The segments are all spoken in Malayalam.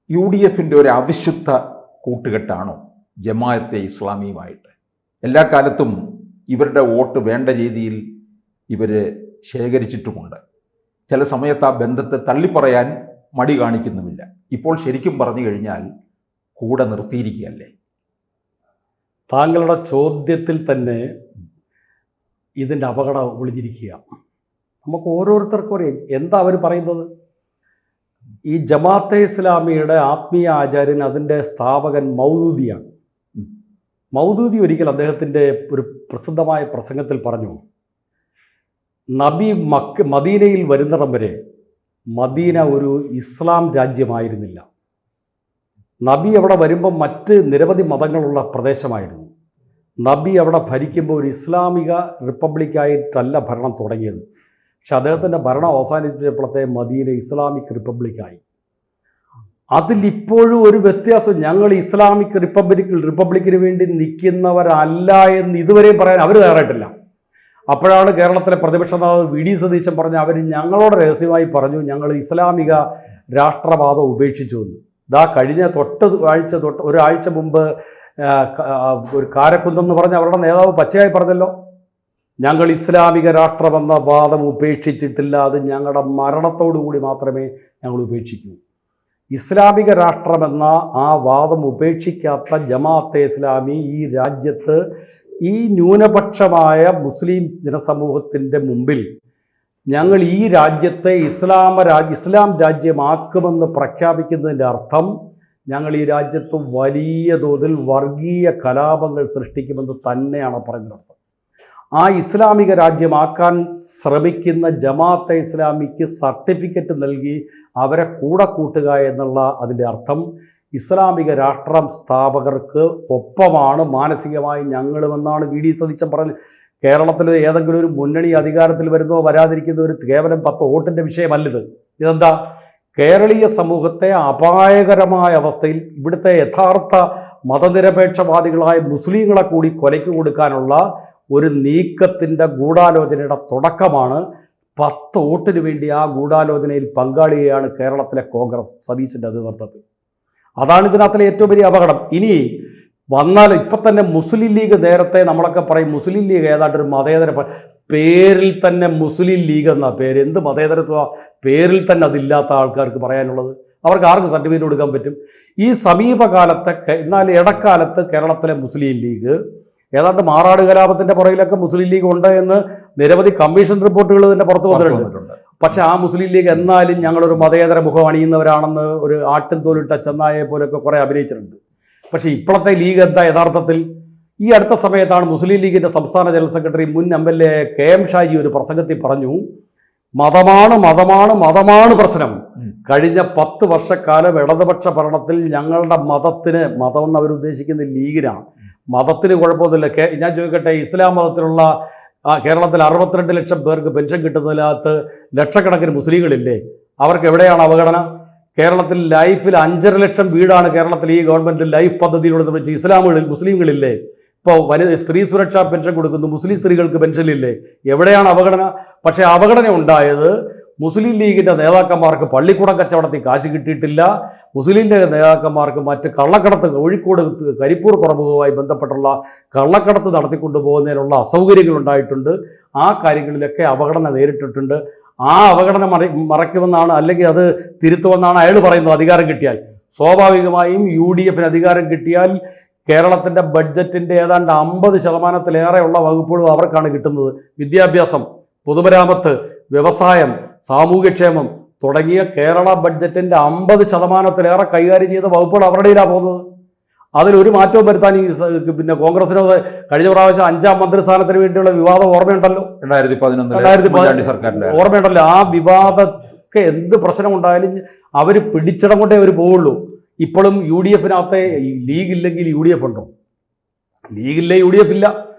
UDFിൻ്റെ ഒരു അവിശുദ്ധ കൂട്ടുകെട്ടാണോ ജമാഅത്തെ ഇസ്ലാമിയുമായിട്ട്? എല്ലാ കാലത്തും ഇവരുടെ വോട്ട് വേണ്ട രീതിയിൽ ഇവർ ശേഖരിച്ചിട്ടുമുണ്ട്. ചില സമയത്ത് ആ ബന്ധത്തെ തള്ളിപ്പറയാൻ മടി കാണിക്കുന്നുമില്ല. ഇപ്പോൾ ശരിക്കും പറഞ്ഞു കഴിഞ്ഞാൽ കൂടെ നിർത്തിയിരിക്കുകയല്ലേ? താങ്കളുടെ ചോദ്യത്തിൽ തന്നെ ഇതിൻ്റെ അപകടം ഒളിഞ്ഞിരിക്കുക. നമുക്ക് ഓരോരുത്തർക്കും അറിയാം എന്താ അവർ പറയുന്നത്. ഈ ജമാഅത്തെ ഇസ്ലാമിയുടെ ആത്മീയ ആചാര്യൻ, അതിൻ്റെ സ്ഥാപകൻ മൗദൂദിയാണ്. മൗദൂദി ഒരിക്കൽ അദ്ദേഹത്തിൻ്റെ ഒരു പ്രസിദ്ധമായ പ്രസംഗത്തിൽ പറഞ്ഞു, നബി മദീനയിൽ വരുന്നിടം വരെ മദീന ഒരു ഇസ്ലാം രാജ്യമായിരുന്നില്ല. നബി അവിടെ വരുമ്പോൾ മറ്റ് നിരവധി മതങ്ങളുള്ള പ്രദേശമായിരുന്നു. നബി അവിടെ ഭരിക്കുമ്പോൾ ഒരു ഇസ്ലാമിക റിപ്പബ്ലിക്കായിട്ടല്ല ഭരണം തുടങ്ങിയത്. പക്ഷെ അദ്ദേഹത്തിൻ്റെ ഭരണം അവസാനിച്ചപ്പോഴത്തെ മദീന ഇസ്ലാമിക് റിപ്പബ്ലിക്കായി. അതിലിപ്പോഴും ഒരു വ്യത്യാസം, ഞങ്ങൾ ഇസ്ലാമിക് റിപ്പബ്ലിക്കിന് വേണ്ടി നിൽക്കുന്നവരല്ല എന്ന് ഇതുവരെ പറയാൻ അവർ തയ്യാറായിട്ടില്ല. അപ്പോഴാണ് കേരളത്തിലെ പ്രതിപക്ഷ നേതാവ് VD സതീശൻ പറഞ്ഞ, അവർ ഞങ്ങളോട് രഹസ്യമായി പറഞ്ഞു ഞങ്ങൾ ഇസ്ലാമിക രാഷ്ട്രവാദം ഉപേക്ഷിച്ചു എന്ന്. ഇതാ കഴിഞ്ഞ ഒരാഴ്ച മുമ്പ് ഒരു കാരക്കുന്തെന്ന് പറഞ്ഞ് അവരുടെ നേതാവ് പച്ചയായി പറഞ്ഞല്ലോ, ഞങ്ങൾ ഇസ്ലാമിക രാഷ്ട്രമെന്ന വാദം ഉപേക്ഷിച്ചിട്ടില്ല, അത് ഞങ്ങളുടെ മരണത്തോടു കൂടി മാത്രമേ ഞങ്ങൾ ഉപേക്ഷിക്കൂ. ഇസ്ലാമിക രാഷ്ട്രമെന്ന ആ വാദം ഉപേക്ഷിക്കാത്ത ജമാഅത്തെ ഇസ്ലാമി ഈ രാജ്യത്ത് ഈ ന്യൂനപക്ഷമായ മുസ്ലിം ജനസമൂഹത്തിൻ്റെ മുമ്പിൽ ഞങ്ങൾ ഈ രാജ്യത്തെ ഇസ്ലാം രാജ്യമാക്കുമെന്ന് പ്രഖ്യാപിക്കുന്നതിൻ്റെ അർത്ഥം ഞങ്ങൾ ഈ രാജ്യത്ത് വലിയ തോതിൽ വർഗീയ കലാപങ്ങൾ സൃഷ്ടിക്കുമെന്ന് തന്നെയാണ് പറയുന്നത്. ആ ഇസ്ലാമിക രാജ്യമാക്കാൻ ശ്രമിക്കുന്ന ജമാഅത്തെ ഇസ്ലാമിക്ക് സർട്ടിഫിക്കറ്റ് നൽകി അവരെ കൂടെ കൂട്ടുക എന്നുള്ള അതിൻ്റെ അർത്ഥം ഇസ്ലാമിക രാഷ്ട്രം സ്ഥാപകർക്ക് ഒപ്പമാണ് മാനസികമായി ഞങ്ങളുമെന്നാണ് VD സതീശൻ പറഞ്ഞത്. കേരളത്തിൽ ഏതെങ്കിലും ഒരു മുന്നണി അധികാരത്തിൽ വരുന്നോ വരാതിരിക്കുന്ന ഒരു കേവലം 10 വോട്ടിൻ്റെ വിഷയമല്ലിത്. ഇതെന്താ, കേരളീയ സമൂഹത്തെ അപായകരമായ അവസ്ഥയിൽ ഇവിടുത്തെ യഥാർത്ഥ മതനിരപേക്ഷവാദികളായ മുസ്ലിങ്ങളെ കൂടി കൊലയ്ക്ക് കൊടുക്കാനുള്ള ഒരു നീക്കത്തിൻ്റെ ഗൂഢാലോചനയുടെ തുടക്കമാണ്. 10 വോട്ടിന് വേണ്ടി ആ ഗൂഢാലോചനയിൽ പങ്കാളിയാണ് കേരളത്തിലെ കോൺഗ്രസ് സതീശൻ്റെ നേതൃത്വത്തിൽ. അതാണ് ഇതിനകത്തിലെ ഏറ്റവും വലിയ അപകടം. ഇനി വന്നാൽ ഇപ്പം തന്നെ മുസ്ലിം ലീഗ്, നേരത്തെ നമ്മളൊക്കെ പറയും മുസ്ലിം ലീഗ് ഏതാണ്ടൊരു മതേതര, പേരിൽ തന്നെ മുസ്ലിം ലീഗ് എന്ന പേര്. എന്ത് മതേതരത്വ പേരിൽ തന്നെ അതില്ലാത്ത ആൾക്കാർക്ക് പറയാനുള്ളത്? അവർക്ക് ആർക്ക് സർട്ടിഫിക്കറ്റ് കൊടുക്കാൻ പറ്റും? ഈ സമീപകാലത്തെ, എന്നാൽ ഇടക്കാലത്ത് കേരളത്തിലെ മുസ്ലിം ലീഗ് ഏതാണ്ട് മാറാട് കലാപത്തിൻ്റെ പുറകിലൊക്കെ മുസ്ലിം ലീഗ് ഉണ്ട് എന്ന് നിരവധി കമ്മീഷൻ റിപ്പോർട്ടുകൾ തന്നെ പുറത്തു വന്നിട്ടുണ്ട്. പക്ഷെ ആ മുസ്ലിം ലീഗ് എന്നാലും ഞങ്ങളൊരു മതേതര മുഖം അണിയുന്നവരാണെന്ന് ഒരു ആട്ടിൻ തോലിട്ട ചെന്നായെ പോലൊക്കെ കുറേ അഭിനയിച്ചിട്ടുണ്ട്. പക്ഷേ ഇപ്പോഴത്തെ ലീഗ് എന്താ യഥാർത്ഥത്തിൽ? ഈ അടുത്ത സമയത്താണ് മുസ്ലിം ലീഗിൻ്റെ സംസ്ഥാന ജനറൽ സെക്രട്ടറി മുൻ MLA KM ഷാജി ഒരു പ്രസംഗത്തിൽ പറഞ്ഞു, മതമാണ് പ്രശ്നം. കഴിഞ്ഞ 10 വർഷക്കാലം ഇടതുപക്ഷ ഭരണത്തിൽ ഞങ്ങളുടെ മതം എന്ന് അവരുദ്ദേശിക്കുന്ന ലീഗിനാണ്, മതത്തിന് കുഴപ്പമൊന്നുമില്ല. ഞാൻ ചോദിക്കട്ടെ, ഇസ്ലാം മതത്തിലുള്ള കേരളത്തിൽ 62 ലക്ഷം പേർക്ക് പെൻഷൻ കിട്ടുന്നതിനകത്ത് ലക്ഷക്കണക്കിന് മുസ്ലിങ്ങളില്ലേ? അവർക്ക് എവിടെയാണ് അവഗണന? കേരളത്തിൽ ലൈഫിൽ 5.5 ലക്ഷം വീടാണ് കേരളത്തിൽ ഈ ഗവൺമെൻറ് ലൈഫ് പദ്ധതിയിലൂടെ നിർമ്മിച്ച്. മുസ്ലിങ്ങളില്ലേ? ഇപ്പോൾ സ്ത്രീ സുരക്ഷാ പെൻഷൻ കൊടുക്കുന്നു, മുസ്ലിം സ്ത്രീകൾക്ക് പെൻഷനില്ലേ? എവിടെയാണ് അവഗണന? പക്ഷേ അവഗണന ഉണ്ടായത് മുസ്ലിം ലീഗിൻ്റെ നേതാക്കന്മാർക്ക് പള്ളിക്കൂടം കച്ചവടത്തിൽ കാശ് കിട്ടിയിട്ടില്ല. മുസ്ലിം ലീഗ് നേതാക്കന്മാർക്ക് മറ്റ് കള്ളക്കടത്ത്, കോഴിക്കോട് കരിപ്പൂർ തുറമുഖവുമായി ബന്ധപ്പെട്ടുള്ള കള്ളക്കടത്ത് നടത്തിക്കൊണ്ടുപോകുന്നതിനുള്ള അസൗകര്യങ്ങൾ ഉണ്ടായിട്ടുണ്ട്. ആ കാര്യങ്ങളിലൊക്കെ അവഗണന നേരിട്ടിട്ടുണ്ട്. ആ അവഗണന മറയ്ക്കുമെന്നാണ്, അല്ലെങ്കിൽ അത് തിരുത്തുമെന്നാണ് അയാൾ പറയുന്നത്. അധികാരം കിട്ടിയാൽ സ്വാഭാവികമായും UDFന് അധികാരം കിട്ടിയാൽ കേരളത്തിൻ്റെ ബഡ്ജറ്റിൻ്റെ ഏതാണ്ട് 50%-ലേറെയുള്ള വകുപ്പുകളും അവർക്കാണ് കിട്ടുന്നത്. വിദ്യാഭ്യാസം, പൊതുമരാമത്ത്, വ്യവസായം, സാമൂഹ്യക്ഷേമം തുടങ്ങിയ കേരള ബഡ്ജറ്റിൻ്റെ 50%-ലേറെ കൈകാര്യം ചെയ്ത വകുപ്പുകൾ അവരുടെയിലാണ് പോകുന്നത്. അതിലൊരു മാറ്റവും വരുത്താൻ ഈ കോൺഗ്രസിന് കഴിഞ്ഞ പ്രാവശ്യം 5ാം മന്ത്രിസ്ഥാനത്തിന് വേണ്ടിയുള്ള വിവാദം ഓർമ്മയുണ്ടല്ലോ, 2011 സർക്കാരിൻ്റെ ഓർമ്മയുണ്ടല്ലോ. ആ വിവാദമൊക്കെ എന്ത് പ്രശ്നമുണ്ടായാലും അവർ പിടിച്ചിടം കൊണ്ടേ അവർ പോവുള്ളൂ. ഇപ്പോഴും UDFനകത്തെ ലീഗ് ഇല്ലെങ്കിൽ UDF ഉണ്ടോ? ലീഗില്ലേ UDF ഇല്ല.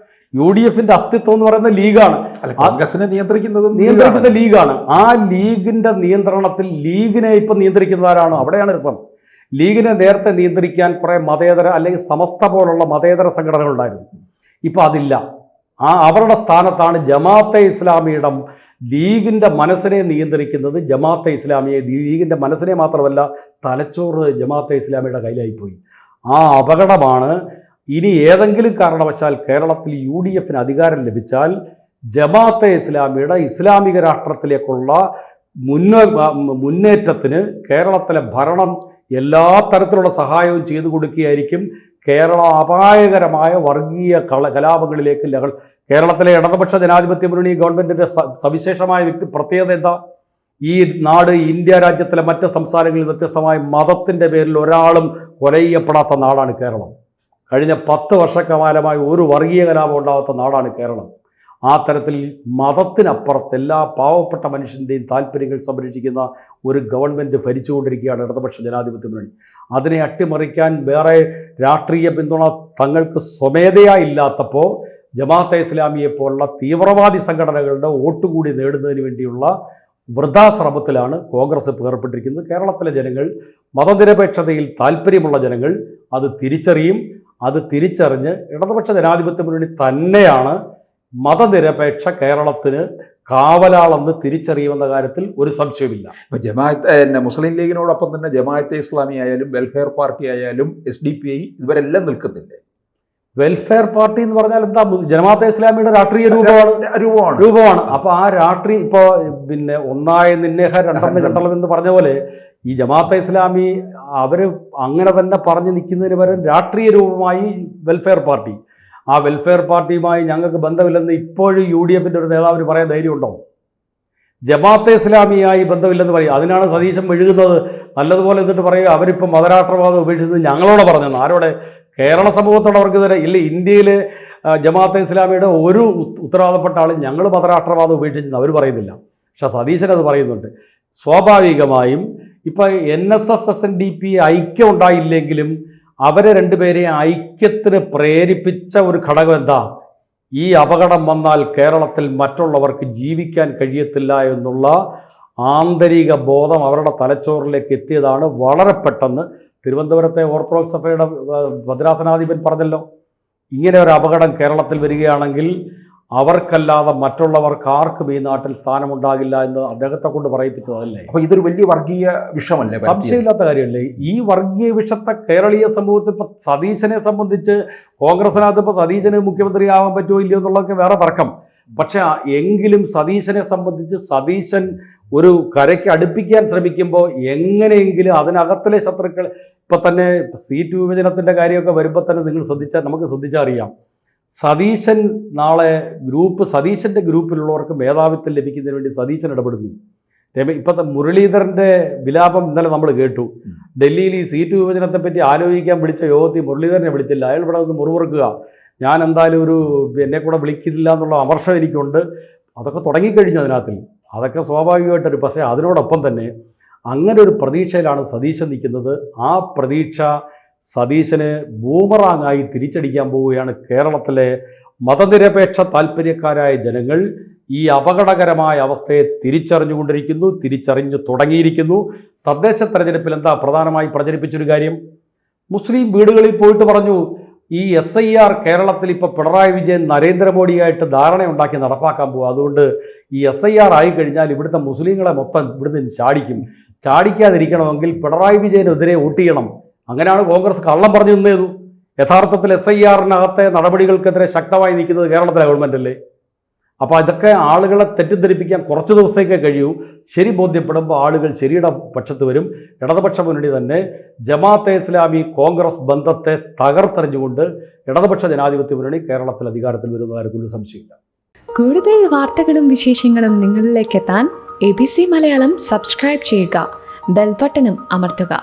UDFന്റെ അസ്തിത്വം എന്ന് പറയുന്ന ലീഗാണ്, കോൺഗ്രസിനെ നിയന്ത്രിക്കുന്ന ലീഗാണ്. ആ ലീഗിന്റെ നിയന്ത്രണത്തിൽ ലീഗിനെ ഇപ്പം നിയന്ത്രിക്കുന്നവരാണ്. അവിടെയാണ് രസം. ലീഗിനെ നേരത്തെ നിയന്ത്രിക്കാൻ കുറേ മതേതര അല്ലെങ്കിൽ സമസ്ത പോലുള്ള മതേതര സംഘടനകൾ ഉണ്ടായിരുന്നു. ഇപ്പം അതില്ല. അവരുടെ സ്ഥാനത്താണ് ജമാഅത്തെ ഇസ്ലാമിയുടെ ലീഗിൻ്റെ മനസ്സിനെ നിയന്ത്രിക്കുന്നത് ജമാഅത്തെ ഇസ്ലാമിയെ, ലീഗിൻ്റെ മനസ്സിനെ മാത്രമല്ല തലച്ചോറ് ജമാഅത്തെ ഇസ്ലാമിയുടെ കയ്യിലായിപ്പോയി. ആ അപകടമാണ് ഇനി ഏതെങ്കിലും കാരണവശാൽ കേരളത്തിൽ UDF അധികാരം ലഭിച്ചാൽ ജമാഅത്തെ ഇസ്ലാമിയുടെ ഇസ്ലാമിക രാഷ്ട്രത്തിലേക്കുള്ള മുന്നേറ്റത്തിന് കേരളത്തിലെ ഭരണം എല്ലാ തരത്തിലുള്ള സഹായവും ചെയ്തു കൊടുക്കുകയായിരിക്കും. കേരള അപായകരമായ വർഗീയ കലാപങ്ങളിലേക്ക് കേരളത്തിലെ ഇടതുപക്ഷ ജനാധിപത്യ മുന്നണി ഗവൺമെൻറ്റിൻ്റെ സവിശേഷമായ പ്രത്യേകത എന്താ? ഈ നാട് ഇന്ത്യ രാജ്യത്തിലെ മറ്റ് സംസ്ഥാനങ്ങളിൽ വ്യത്യസ്തമായ മതത്തിൻ്റെ പേരിൽ ഒരാളും കൊല ചെയ്യപ്പെടാത്ത നാടാണ് കേരളം. കഴിഞ്ഞ 10 വർഷക്കാലമായി ഒരു വർഗീയ കലാപം ഉണ്ടാവാത്ത നാടാണ് കേരളം. ആ തരത്തിൽ മതത്തിനപ്പുറത്ത് എല്ലാ പാവപ്പെട്ട മനുഷ്യൻ്റെയും താല്പര്യങ്ങൾ സംരക്ഷിക്കുന്ന ഒരു ഗവൺമെൻറ് ഭരിച്ചുകൊണ്ടിരിക്കുകയാണ് ഇടതുപക്ഷ ജനാധിപത്യ മുന്നണി. അതിനെ അട്ടിമറിക്കാൻ വേറെ രാഷ്ട്രീയ പിന്തുണ തങ്ങൾക്ക് സ്വമേധയാ ഇല്ലാത്തപ്പോൾ ജമാഅത്തെ ഇസ്ലാമിയെ പോലുള്ള തീവ്രവാദി സംഘടനകളുടെ വോട്ടുകൂടി നേടുന്നതിന് വേണ്ടിയുള്ള വൃഥാശ്രമത്തിലാണ് കോൺഗ്രസ് ഏർപ്പെട്ടിരിക്കുന്നത്. കേരളത്തിലെ ജനങ്ങൾ, മതനിരപേക്ഷതയിൽ താല്പര്യമുള്ള ജനങ്ങൾ അത് തിരിച്ചറിയും. അത് തിരിച്ചറിഞ്ഞ് ഇടതുപക്ഷ ജനാധിപത്യ മുന്നണി തന്നെയാണ് മതനിരപേക്ഷ കേരളത്തിന് കാവലാളെന്ന് തിരിച്ചറിയുമെന്ന കാര്യത്തിൽ ഒരു സംശയമില്ല. ഇപ്പോൾ മുസ്ലിം ലീഗിനോടൊപ്പം തന്നെ ജമാഅത്തെ ഇസ്ലാമി ആയാലും വെൽഫെയർ പാർട്ടി ആയാലും SDPI ഇവരെല്ലാം നിൽക്കുന്നില്ലേ? വെൽഫെയർ പാർട്ടി എന്ന് പറഞ്ഞാൽ എന്താ? ജമാഅത്തെ ഇസ്ലാമിയുടെ രാഷ്ട്രീയ രൂപമാണ്. അപ്പോൾ ആ രാഷ്ട്രീയ ഇപ്പോൾ ഒന്നായ നിന്നേഹ രണ്ടെന്ന് കെട്ടളം എന്ന് പറഞ്ഞ പോലെ ഈ ജമാഅത്തെ ഇസ്ലാമി അവർ അങ്ങനെ തന്നെ പറഞ്ഞു നിൽക്കുന്നതിന് പകരം രാഷ്ട്രീയ രൂപമായി വെൽഫെയർ പാർട്ടി. ആ വെൽഫെയർ പാർട്ടിയുമായി ഞങ്ങൾക്ക് ബന്ധമില്ലെന്ന് ഇപ്പോഴും UDF ഒരു നേതാവിന് പറയാൻ ധൈര്യമുണ്ടോ? ജമാഅത്തെ ഇസ്ലാമിയായി ബന്ധമില്ലെന്ന് പറയും. അതിനാണ് സതീശൻ മെഴുകുന്നത്. നല്ലതുപോലെ എന്നിട്ട് പറയുക അവരിപ്പോൾ മതരാഷ്ട്രവാദം ഉപേക്ഷിച്ചത് ഞങ്ങളോട് പറഞ്ഞെന്ന്. ആരോടെ? കേരള സമൂഹത്തോട് അവർക്ക് തരാം. ഇല്ല, ഇന്ത്യയിൽ ജമാഅത്തെ ഇസ്ലാമിയുടെ ഒരു ഉത്തരവാദപ്പെട്ട ആളും ഞങ്ങൾ മതരാഷ്ട്രവാദം ഉപേക്ഷിച്ചെന്ന് അവർ പറയുന്നില്ല. പക്ഷെ സതീശൻ അത് പറയുന്നുണ്ട്. സ്വാഭാവികമായും ഇപ്പോൾ NSS SNDP ഐക്യം ഉണ്ടായില്ലെങ്കിലും അവരെ രണ്ടുപേരെയും ഐക്യത്തിന് പ്രേരിപ്പിച്ച ഒരു ഘടകം എന്താ? ഈ അപകടം വന്നാൽ കേരളത്തിൽ മറ്റുള്ളവർക്ക് ജീവിക്കാൻ കഴിയത്തില്ല എന്നുള്ള ആന്തരിക ബോധം അവരുടെ തലച്ചോറിലേക്ക് എത്തിയതാണ്. വളരെ പെട്ടെന്ന് തിരുവനന്തപുരത്തെ ഓർത്തഡോക്സ് സഭയുടെ ഭദ്രാസനാധിപൻ പറഞ്ഞല്ലോ, ഇങ്ങനെ ഒരു അപകടം കേരളത്തിൽ വരികയാണെങ്കിൽ അവർക്കല്ലാതെ മറ്റുള്ളവർക്ക് ആർക്കും ഈ നാട്ടിൽ സ്ഥാനമുണ്ടാകില്ല എന്ന് അദ്ദേഹത്തെ കൊണ്ട് പറയിപ്പിച്ചതല്ലേ? അപ്പോൾ ഇതൊരു വലിയ വർഗീയ വിഷമല്ലേ? സംശയമില്ലാത്ത കാര്യമല്ലേ? ഈ വർഗീയ വിഷത്തെ കേരളീയ സമൂഹത്തിൽ ഇപ്പോൾ സതീശനെ സംബന്ധിച്ച് കോൺഗ്രസിനകത്ത് ഇപ്പോൾ സതീശന് മുഖ്യമന്ത്രിയാവാൻ പറ്റുമോ ഇല്ലയോ എന്നുള്ളതൊക്കെ വേറെ തർക്കം. പക്ഷെ എങ്കിലും സതീശനെ സംബന്ധിച്ച് സതീശൻ ഒരു കരയ്ക്ക് അടുപ്പിക്കാൻ ശ്രമിക്കുമ്പോൾ എങ്ങനെയെങ്കിലും അതിനകത്തിലെ ശത്രുക്കൾ ഇപ്പം തന്നെ സീറ്റ് വിഭജനത്തിൻ്റെ കാര്യമൊക്കെ വരുമ്പോൾ തന്നെ നിങ്ങൾ നമുക്ക് ശ്രദ്ധിച്ചാൽ അറിയാം. സതീശൻ നാളെ സതീശൻ്റെ ഗ്രൂപ്പിലുള്ളവർക്ക് മേധാവിത്വം ലഭിക്കുന്നതിന് വേണ്ടി സതീശൻ ഇടപെടുന്നു. ഇപ്പോഴത്തെ മുരളീധരൻ്റെ വിലാപം ഇന്നലെ നമ്മൾ കേട്ടു. ഡൽഹിയിൽ ഈ സീറ്റ് വിഭജനത്തെപ്പറ്റി ആലോചിക്കാൻ വിളിച്ച യോഗത്തിൽ മുരളീധരനെ വിളിച്ചില്ല. അയാൾ ഇവിടെ നിന്ന് മുറിവുറുക്കുക, ഞാൻ എന്തായാലും എന്നെ കൂടെ വിളിക്കില്ല എന്നുള്ള അമർഷം എനിക്കുണ്ട്. അതൊക്കെ തുടങ്ങിക്കഴിഞ്ഞു അതിനകത്തിൽ. അതൊക്കെ സ്വാഭാവികമായിട്ടൊരു, പക്ഷേ അതിനോടൊപ്പം തന്നെ അങ്ങനെ ഒരു പ്രതീക്ഷയിലാണ് സതീശൻ നിൽക്കുന്നത്. ആ പ്രതീക്ഷ സതീശന് ബൂമറാങ്ങായി തിരിച്ചടിക്കാൻ പോവുകയാണ്. കേരളത്തിലെ മതനിരപേക്ഷ താല്പര്യക്കാരായ ജനങ്ങൾ ഈ അപകടകരമായ അവസ്ഥയെ തിരിച്ചറിഞ്ഞു തുടങ്ങിയിരിക്കുന്നു. തദ്ദേശ തെരഞ്ഞെടുപ്പിൽ എന്താ പ്രധാനമായി പ്രചരിപ്പിച്ചൊരു കാര്യം? മുസ്ലിം വീടുകളിൽ പോയിട്ട് പറഞ്ഞു, ഈ SIR കേരളത്തിൽ ഇപ്പോൾ പിണറായി വിജയൻ നരേന്ദ്രമോദിയായിട്ട് ധാരണയുണ്ടാക്കി നടപ്പാക്കാൻ പോകും. അതുകൊണ്ട് ഈ SIR ആയിക്കഴിഞ്ഞാൽ ഇവിടുത്തെ മുസ്ലിങ്ങളെ മൊത്തം ഇവിടുന്ന് ചാടിക്കാതിരിക്കണമെങ്കിൽ പിണറായി വിജയനെതിരെ വോട്ട് ചെയ്യണം. അങ്ങനെയാണ് കോൺഗ്രസ് കള്ളം പറഞ്ഞു നിന്നേതു. യഥാർത്ഥത്തിൽ SIR-നകത്തെ നടപടികൾക്കെതിരെ ശക്തമായി നിൽക്കുന്നത് കേരളത്തിലെ ഗവൺമെൻറ്റല്ലേ? അപ്പോൾ ഇതൊക്കെ ആളുകളെ തെറ്റിദ്ധരിപ്പിക്കാൻ കുറച്ച് ദിവസത്തേക്കേ കഴിയൂ. ശരി ബോധ്യപ്പെടുമ്പോൾ ആളുകൾ ശരിയുടെ പക്ഷത്ത് വരും. ഇടതുപക്ഷ മുന്നണി തന്നെ ജമാഅത്തെ ഇസ്ലാമി കോൺഗ്രസ് ബന്ധത്തെ തകർത്തെറിഞ്ഞുകൊണ്ട് ഇടതുപക്ഷ ജനാധിപത്യ മുന്നണി കേരളത്തിൽ അധികാരത്തിൽ വരുന്ന കാര്യത്തിൽ സംശയമില്ല. കൂടുതൽ വാർത്തകളും വിശേഷങ്ങളും നിങ്ങളിലേക്ക് എത്താൻ ABC മലയാളം സബ്സ്ക്രൈബ് ചെയ്യുക, ബെൽ ബട്ടണും അമർത്തുക.